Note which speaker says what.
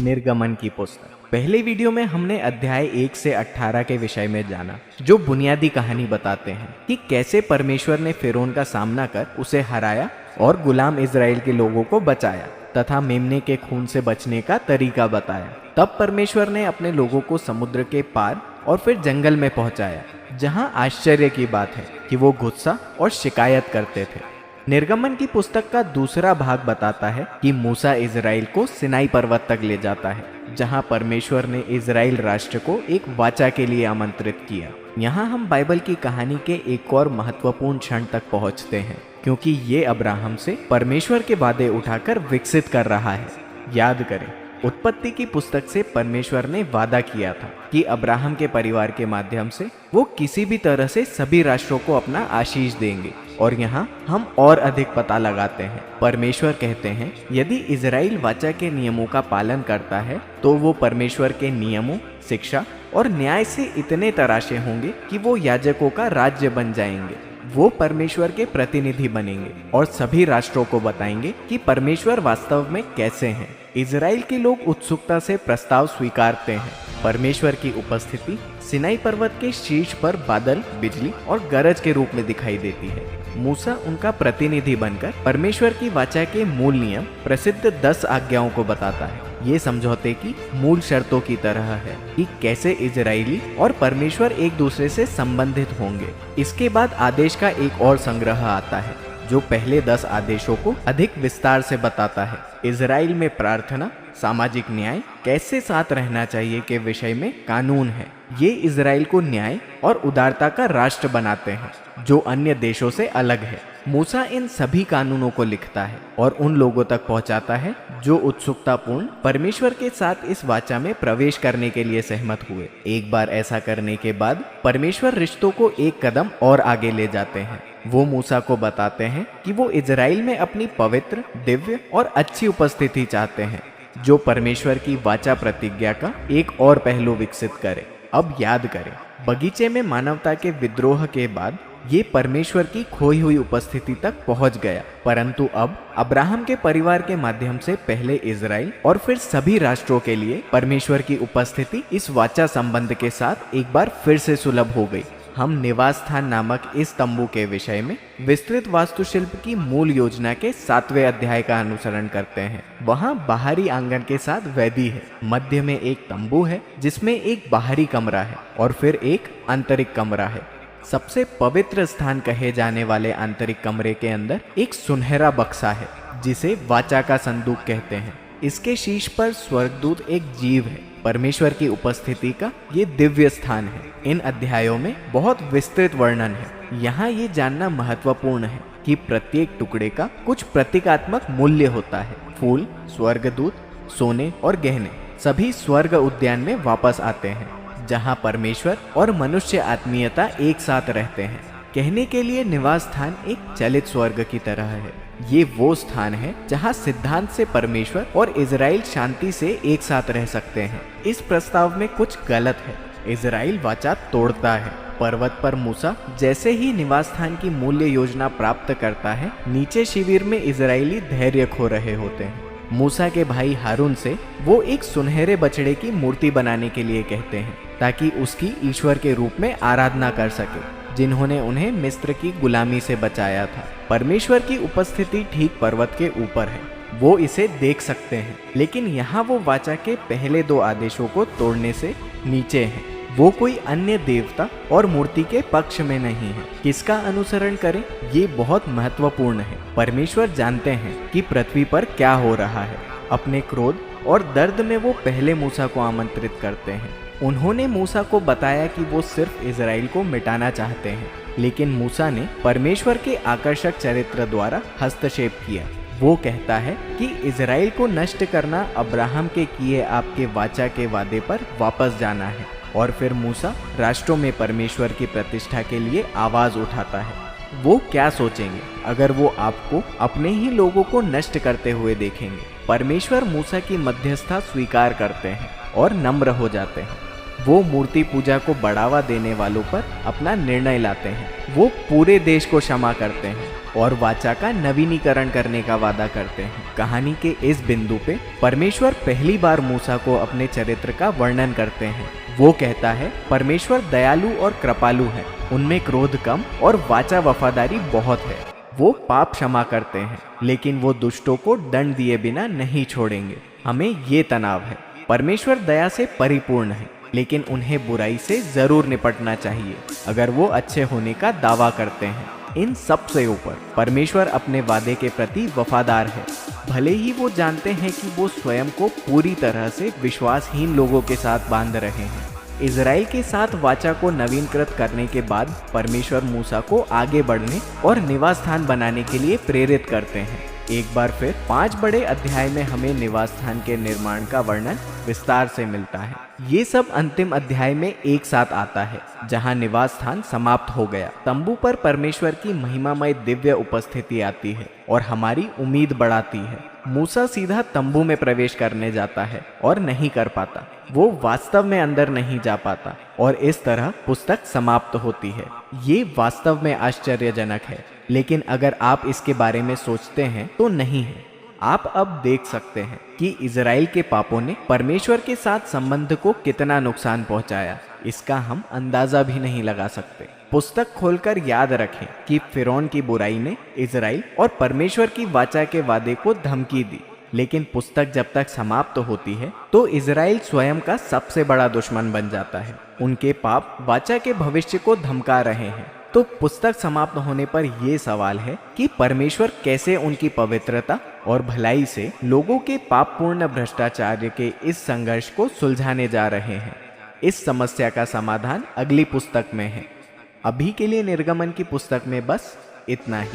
Speaker 1: निर्गमन की पुस्तक। पहले वीडियो में हमने अध्याय 1 से 18 के विषय में जाना, जो बुनियादी कहानी बताते हैं कि कैसे परमेश्वर ने फिरौन का सामना कर उसे हराया और गुलाम इजराइल के लोगों को बचाया तथा मेमने के खून से बचने का तरीका बताया। तब परमेश्वर ने अपने लोगों को समुद्र के पार और फिर जंगल में पहुंचाया, जहां आश्चर्य की बात है कि वो गुस्सा और शिकायत करते थे। निर्गमन की पुस्तक का दूसरा भाग बताता है कि मूसा इजराइल को सिनाई पर्वत तक ले जाता है, जहां परमेश्वर ने इजराइल राष्ट्र को एक वाचा के लिए आमंत्रित किया। यहाँ हम बाइबल की कहानी के एक और महत्वपूर्ण क्षण तक पहुँचते हैं, क्योंकि ये अब्राहम से परमेश्वर के वादे उठाकर विकसित कर रहा है। याद करें, उत्पत्ति की पुस्तक से परमेश्वर ने वादा किया था कि अब्राहम के परिवार के माध्यम से वो किसी भी तरह से सभी राष्ट्रों को अपना आशीष देंगे। और यहाँ हम और अधिक पता लगाते हैं। परमेश्वर कहते हैं, यदि इजराइल वाचा के नियमों का पालन करता है तो वो परमेश्वर के नियमों, शिक्षा और न्याय से इतने तराशे होंगे कि वो याजकों का राज्य बन जाएंगे। वो परमेश्वर के प्रतिनिधि बनेंगे और सभी राष्ट्रों को बताएंगे कि परमेश्वर वास्तव में कैसे हैं। इजराइल के लोग उत्सुकता से प्रस्ताव स्वीकारते हैं। परमेश्वर की उपस्थिति सिनाई पर्वत के शीर्ष पर बादल, बिजली और गरज के रूप में दिखाई देती है। मूसा उनका प्रतिनिधि बनकर परमेश्वर की वाचा के मूल नियम, प्रसिद्ध 10 आज्ञाओं को बताता है। ये समझौते की मूल शर्तों की तरह है कि कैसे इजरायली और परमेश्वर एक दूसरे से संबंधित होंगे। इसके बाद आदेश का एक और संग्रह आता है, जो पहले 10 आदेशों को अधिक विस्तार से बताता है। इजराइल में प्रार्थना, सामाजिक न्याय, कैसे साथ रहना चाहिए के विषय में कानून है। ये इजराइल को न्याय और उदारता का राष्ट्र बनाते हैं, जो अन्य देशों से अलग है। मूसा इन सभी कानूनों को लिखता है और उन लोगों तक पहुंचाता है जो उत्सुकतापूर्ण परमेश्वर के साथ इस वाचा में प्रवेश करने के लिए सहमत हुए। एक बार ऐसा करने के बाद परमेश्वर रिश्तों को एक कदम और आगे ले जाते हैं। वो मूसा को बताते हैं कि वो इजराइल में अपनी पवित्र, दिव्य और अच्छी उपस्थिति चाहते हैं, जो परमेश्वर की वाचा प्रतिज्ञा का एक और पहलू विकसित करे। अब याद करें, बगीचे में मानवता के विद्रोह के बाद ये परमेश्वर की खोई हुई उपस्थिति तक पहुंच गया, परंतु अब अब्राहम के परिवार के माध्यम से पहले इजराइल और फिर सभी राष्ट्रों के लिए परमेश्वर की उपस्थिति इस वाचा संबंध के साथ एक बार फिर से सुलभ हो गई। हम निवास स्थान नामक इस तंबू के विषय में विस्तृत वास्तुशिल्प की मूल योजना के 7वें अध्याय का अनुसरण करते हैं। वहाँ बाहरी आंगन के साथ वेदी है, मध्य में एक तंबू है जिसमें एक बाहरी कमरा है और फिर एक आंतरिक कमरा है। सबसे पवित्र स्थान कहे जाने वाले आंतरिक कमरे के अंदर एक सुनहरा बक्सा है, जिसे वाचा का संदूक कहते हैं। इसके शीर्ष पर स्वर्गदूत एक जीव है। परमेश्वर की उपस्थिति का ये दिव्य स्थान है। इन अध्यायों में बहुत विस्तृत वर्णन है। यहाँ ये जानना महत्वपूर्ण है कि प्रत्येक टुकड़े का कुछ प्रतीकात्मक मूल्य होता है। फूल, स्वर्गदूत, सोने और गहने सभी स्वर्ग उद्यान में वापस आते हैं, जहाँ परमेश्वर और मनुष्य आत्मीयता एक साथ रहते हैं। कहने के लिए निवास स्थान एक चलित स्वर्ग की तरह है। ये वो स्थान है जहाँ सिद्धांत से परमेश्वर और इजराइल शांति से एक साथ रह सकते हैं। इस प्रस्ताव में कुछ गलत है। इजराइल वाचा तोड़ता है। पर्वत पर मूसा जैसे ही निवास स्थान की मूल्य योजना प्राप्त करता है, नीचे शिविर में इजरायली धैर्य खो रहे होते हैं। मूसा के भाई हारून से वो एक सुनहरे बछड़े की मूर्ति बनाने के लिए कहते हैं, ताकि उसकी ईश्वर के रूप में आराधना कर सके, जिन्होंने उन्हें मिस्र की गुलामी से बचाया था। परमेश्वर की उपस्थिति ठीक पर्वत के ऊपर है। वो इसे देख सकते हैं, लेकिन यहाँ वो वाचा के पहले 2 आदेशों को तोड़ने से नीचे हैं। वो कोई अन्य देवता और मूर्ति के पक्ष में नहीं है। किसका अनुसरण करें, ये बहुत महत्वपूर्ण है। परमेश्वर जानते हैं कि पृथ्वी पर क्या हो रहा है। अपने क्रोध और दर्द में वो पहले मूसा को आमंत्रित करते हैं। उन्होंने मूसा को बताया कि वो सिर्फ इजराइल को मिटाना चाहते हैं, लेकिन मूसा ने परमेश्वर के आकर्षक चरित्र द्वारा हस्तक्षेप किया। वो कहता है कि इजराइल को नष्ट करना अब्राहम के किए आपके वाचा के वादे पर वापस जाना है। और फिर मूसा राष्ट्रों में परमेश्वर की प्रतिष्ठा के लिए आवाज उठाता है। वो क्या सोचेंगे अगर वो आपको, अपने ही लोगों को नष्ट करते हुए देखेंगे। परमेश्वर मूसा की मध्यस्थता स्वीकार करते हैं और नम्र हो जाते हैं। वो मूर्ति पूजा को बढ़ावा देने वालों पर अपना निर्णय लाते हैं। वो पूरे देश को क्षमा करते हैं और वाचा का नवीनीकरण करने का वादा करते हैं। कहानी के इस बिंदु पे परमेश्वर पहली बार मूसा को अपने चरित्र का वर्णन करते हैं। वो कहता है, परमेश्वर दयालु और कृपालु है, उनमें क्रोध कम और वाचा वफादारी बहुत है। वो पाप क्षमा करते हैं, लेकिन वो दुष्टों को दंड दिए बिना नहीं छोड़ेंगे। हमें ये तनाव है, परमेश्वर दया से परिपूर्ण है, लेकिन उन्हें बुराई से जरूर निपटना चाहिए अगर वो अच्छे होने का दावा करते हैं। इन सब से ऊपर परमेश्वर अपने वादे के प्रति वफादार है, भले ही वो जानते हैं कि वो स्वयं को पूरी तरह से विश्वासहीन लोगों के साथ बांध रहे हैं। इजराइल के साथ वाचा को नवीनकृत करने के बाद परमेश्वर मूसा को आगे बढ़ने और निवास स्थान बनाने के लिए प्रेरित करते हैं। एक बार फिर 5 बड़े अध्याय में हमें निवास स्थान के निर्माण का वर्णन विस्तार से मिलता है। ये सब अंतिम अध्याय में एक साथ आता है, जहां निवास स्थान समाप्त हो गया। तंबू पर परमेश्वर की महिमामय दिव्य उपस्थिति आती है और हमारी उम्मीद बढ़ाती है। मूसा सीधा तंबू में प्रवेश करने जाता है और नहीं कर पाता। वो वास्तव में अंदर नहीं जा पाता और इस तरह पुस्तक समाप्त होती है। ये वास्तव में आश्चर्यजनक है, लेकिन अगर आप इसके बारे में सोचते हैं तो नहीं है। आप अब देख सकते हैं कि इजराइल के पापों ने परमेश्वर के साथ संबंध को कितना नुकसान पहुंचाया। इसका हम अंदाजा भी नहीं लगा सकते। पुस्तक खोलकर याद रखें कि फिरौन की बुराई ने इजराइल और परमेश्वर की वाचा के वादे को धमकी दी, लेकिन पुस्तक जब तक समाप्त होती है तो इजराइल स्वयं का सबसे बड़ा दुश्मन बन जाता है। उनके पाप वाचा के भविष्य को धमका रहे हैं। तो पुस्तक समाप्त होने पर यह सवाल है कि परमेश्वर कैसे उनकी पवित्रता और भलाई से लोगों के पापपूर्ण भ्रष्टाचार के इस संघर्ष को सुलझाने जा रहे हैं। इस समस्या का समाधान अगली पुस्तक में है। अभी के लिए निर्गमन की पुस्तक में बस इतना ही।